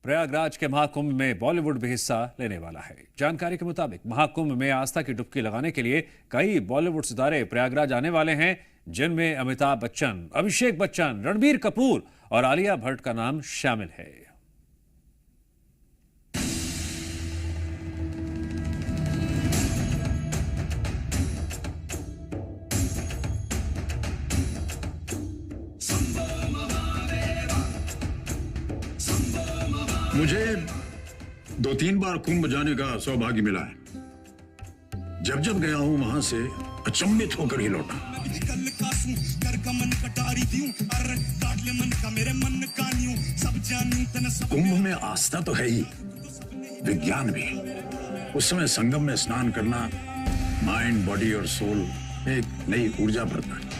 प्रयागराज के महाकुंभ में बॉलीवुड भी हिस्सा लेने वाला है। जानकारी के मुताबिक महाकुंभ में आस्था की डुबकी लगाने के लिए कई बॉलीवुड सितारे प्रयागराज आने वाले हैं, जिनमें अमिताभ बच्चन, अभिषेक बच्चन, रणबीर कपूर और आलिया भट्ट का नाम शामिल है। मुझे 2-3 बार कुंभ जाने का सौभाग्य मिला है। जब जब गया हूं वहां से अचंभित होकर ही लौटा। कुंभ में आस्था तो है ही, विज्ञान भी। उस समय संगम में स्नान करना माइंड, बॉडी और सोल में एक नई ऊर्जा भरता है।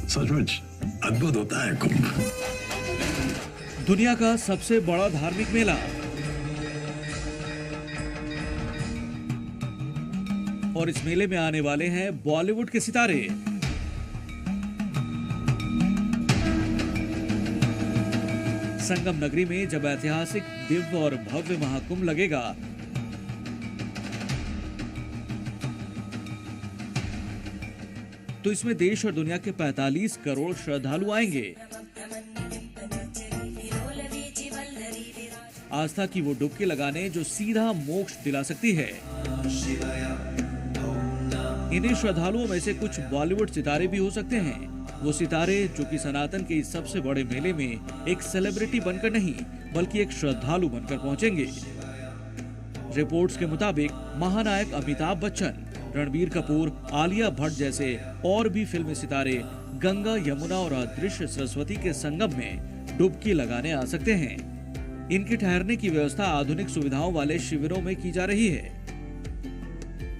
सचमुच अद्भुत होता है कुंभ। दुनिया का सबसे बड़ा धार्मिक मेला। और इस मेले में आने वाले हैं बॉलीवुड के सितारे। संगम नगरी में जब ऐतिहासिक, दिव्य और भव्य महाकुंभ लगेगा, तो इसमें देश और दुनिया के 45 करोड़ श्रद्धालु आएंगे। आस्था की वो डुबकी लगाने जो सीधा मोक्ष दिला सकती है। इन्हीं श्रद्धालुओं में से कुछ बॉलीवुड सितारे भी हो सकते हैं। वो सितारे जो कि सनातन के इस सबसे बड़े मेले में एक सेलिब्रिटी बनकर नहीं, बल्कि एक श्रद्धालु बनकर पहुंचेंगे। रिपोर्ट्स के मुताबिक महानायक अमिताभ बच्चन, रणबीर कपूर, आलिया भट्ट जैसे और भी फिल्मी सितारे गंगा, यमुना और अदृश्य सरस्वती के संगम में डुबकी लगाने आ सकते हैं। इनके ठहरने की व्यवस्था आधुनिक सुविधाओं वाले शिविरों में की जा रही है।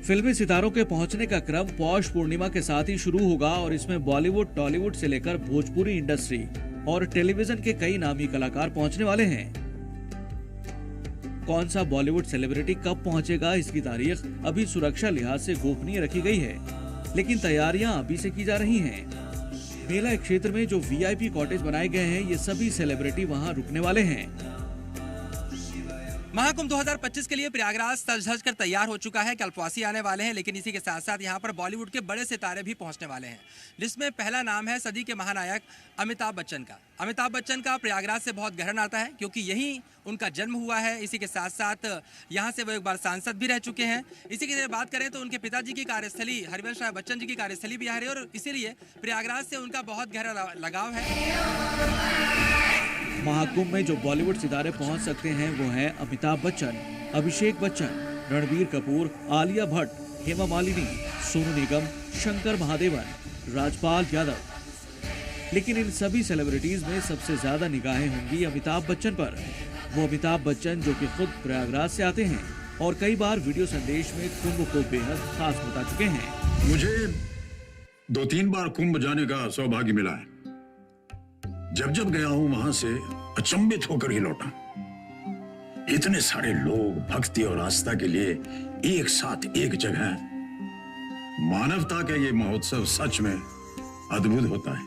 फिल्मी सितारों के पहुंचने का क्रम पौष पूर्णिमा के साथ ही शुरू होगा और इसमें बॉलीवुड, टॉलीवुड से लेकर भोजपुरी इंडस्ट्री और टेलीविजन के कई नामी कलाकार पहुंचने वाले हैं। कौन सा बॉलीवुड सेलिब्रिटी कब पहुंचेगा, इसकी तारीख अभी सुरक्षा लिहाज से गोपनीय रखी गई है, लेकिन तैयारियां अभी से की जा रही हैं। मेला क्षेत्र में जो वीआईपी कॉटेज बनाए गए हैं, ये सभी सेलिब्रिटी वहां रुकने वाले हैं। महाकुंभ 2025 के लिए प्रयागराज सज धज कर तैयार हो चुका है। कल्पवासी आने वाले हैं, लेकिन इसी के साथ साथ यहाँ पर बॉलीवुड के बड़े सितारे भी पहुंचने वाले हैं, जिसमें पहला नाम है सदी के महानायक अमिताभ बच्चन का। अमिताभ बच्चन का प्रयागराज से बहुत गहरा नाता है, क्योंकि यहीं उनका जन्म हुआ है। इसी के साथ साथ यहाँ से वो एक बार सांसद भी रह चुके हैं। इसी की बात करें तो उनके पिताजी की कार्यस्थली हरिवंश राय बच्चन जी की कार्यस्थली भी यहाँ है, और इसीलिए प्रयागराज से उनका बहुत गहरा लगाव है। महाकुंभ में जो बॉलीवुड सितारे पहुंच सकते हैं वो हैं अमिताभ बच्चन, अभिषेक बच्चन, रणबीर कपूर, आलिया भट्ट, हेमा मालिनी, सोनू निगम, शंकर महादेवन, राजपाल यादव। लेकिन इन सभी सेलिब्रिटीज में सबसे ज्यादा निगाहें होंगी अमिताभ बच्चन पर। वो अमिताभ बच्चन जो कि खुद प्रयागराज से आते हैं और कई बार वीडियो संदेश में कुंभ को बेहद खास बता चुके हैं। मुझे 2-3 बार कुंभ जाने का सौभाग्य मिला है। जब जब गया हूं वहां से अचंभित होकर ही लौटा। इतने सारे लोग भक्ति और आस्था के लिए एक साथ एक जगह। मानवता का ये महोत्सव सच में अद्भुत होता है।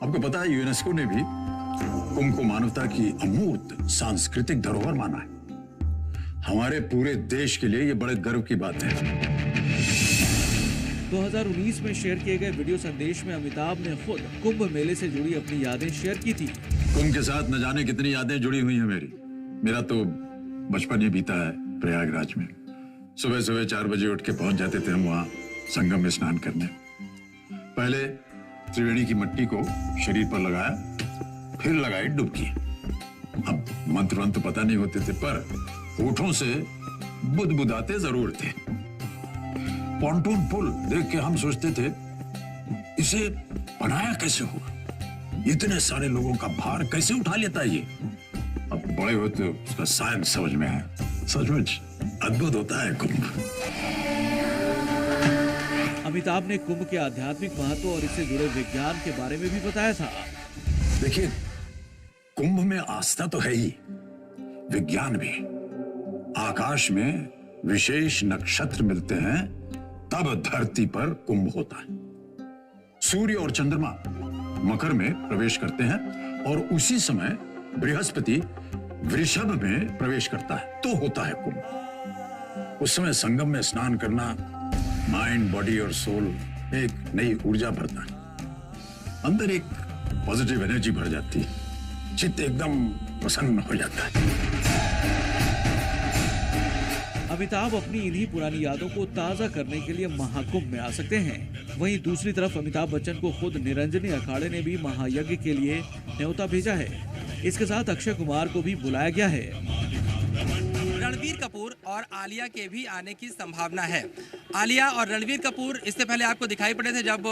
आपको पता है, यूनेस्को ने भी कुंभ को मानवता की अमूर्त सांस्कृतिक धरोहर माना है। हमारे पूरे देश के लिए ये बड़े गर्व की बात है। 2019 में शेयर किए गए वीडियो संदेश में अमिताभ ने खुद कुंभ मेले से जुड़ी अपनी यादें शेयर की थी। कुंभ के साथ न जाने कितनी यादें जुड़ी हुई हैं मेरी। मेरा तो बचपन ही बीता है प्रयागराज में। सुबह सुबह 4 बजे उठ के पहुंच जाते थे हम वहां संगम में स्नान करने। पहले त्रिवेणी की मिट्टी को शरीर पर लगाया, फिर लगाई डुबकी। अब मंत्र वंत्र पता नहीं होते थे, पर होठों से बुदबुदाते जरूर थे। पॉन्टून पुल देख के हम सोचते थे, इसे बनाया कैसे होगा? इतने सारे लोगों का भार कैसे उठा लेता है ये? अब बड़े होते उसका साइंस समझ में आया। सचमुच अद्भुत होता है कुंभ। अमिताभ ने कुंभ के आध्यात्मिक महत्व और इससे जुड़े विज्ञान के बारे में भी बताया था। देखिए, कुंभ में आस्था तो है ही, विज्ञान भी। आकाश में विशेष नक्षत्र मिलते हैं तब धरती पर कुंभ होता है। सूर्य और चंद्रमा मकर में प्रवेश करते हैं और उसी समय बृहस्पति वृषभ में प्रवेश करता है, तो होता है कुंभ। उस समय संगम में स्नान करना माइंड, बॉडी और सोल एक नई ऊर्जा भरता है। अंदर एक पॉजिटिव एनर्जी भर जाती है, चित्त एकदम प्रसन्न हो जाता है। अमिताभ अपनी इन्हीं पुरानी यादों को ताज़ा करने के लिए महाकुंभ में आ सकते हैं। वहीं दूसरी तरफ अमिताभ बच्चन को खुद निरंजनी अखाड़े ने भी महायज्ञ के लिए न्योता भेजा है। इसके साथ अक्षय कुमार को भी बुलाया गया है। रणबीर कपूर और आलिया के भी आने की संभावना है। आलिया और रणबीर कपूर इससे पहले आपको दिखाई पड़े थे जब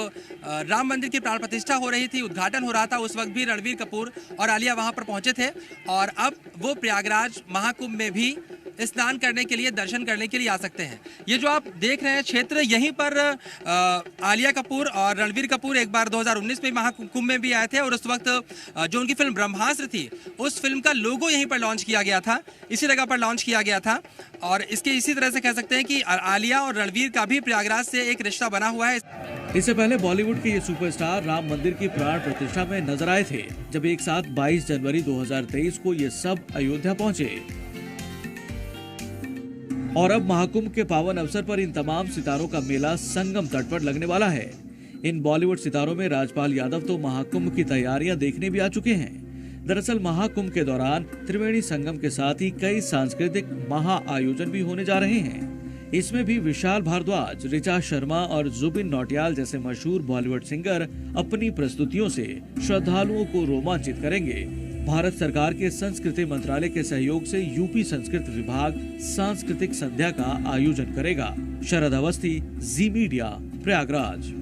राम मंदिर की प्राण प्रतिष्ठा हो रही थी, उद्घाटन हो रहा था, उस वक्त भी रणबीर कपूर और आलिया वहां पर पहुंचे थे। और अब वो प्रयागराज महाकुंभ में भी स्नान करने के लिए, दर्शन करने के लिए आ सकते हैं। ये जो आप देख रहे हैं क्षेत्र, यहीं पर आलिया कपूर और रणबीर कपूर एक बार 2019 में महाकुंभ में भी आए थे और उस वक्त जो उनकी फिल्म ब्रह्मास्त्र थी, उस फिल्म का लोगो यहीं पर लॉन्च किया गया था, इसी जगह पर लॉन्च किया गया था। और इसके इसी तरह से कह सकते हैं कि आलिया और रणबीर का भी प्रयागराज से एक रिश्ता बना हुआ है। इससे पहले बॉलीवुड के ये सुपरस्टार राम मंदिर की प्राण प्रतिष्ठा में नजर आए थे, जब एक साथ 22 जनवरी 2023 को ये सब अयोध्या पहुंचे। और अब महाकुंभ के पावन अवसर पर इन तमाम सितारों का मेला संगम तट पर लगने वाला है। इन बॉलीवुड सितारों में राजपाल यादव तो महाकुंभ की तैयारियां देखने भी आ चुके हैं। दरअसल महाकुंभ के दौरान त्रिवेणी संगम के साथ ही कई सांस्कृतिक महा आयोजन भी होने जा रहे हैं। इसमें भी विशाल भारद्वाज, ऋचा शर्मा और जुबिन नौटियाल जैसे मशहूर बॉलीवुड सिंगर अपनी प्रस्तुतियों से श्रद्धालुओं को रोमांचित करेंगे। भारत सरकार के संस्कृति मंत्रालय के सहयोग से यूपी संस्कृत विभाग सांस्कृतिक संध्या का आयोजन करेगा। शरद अवस्थी, जी मीडिया, प्रयागराज।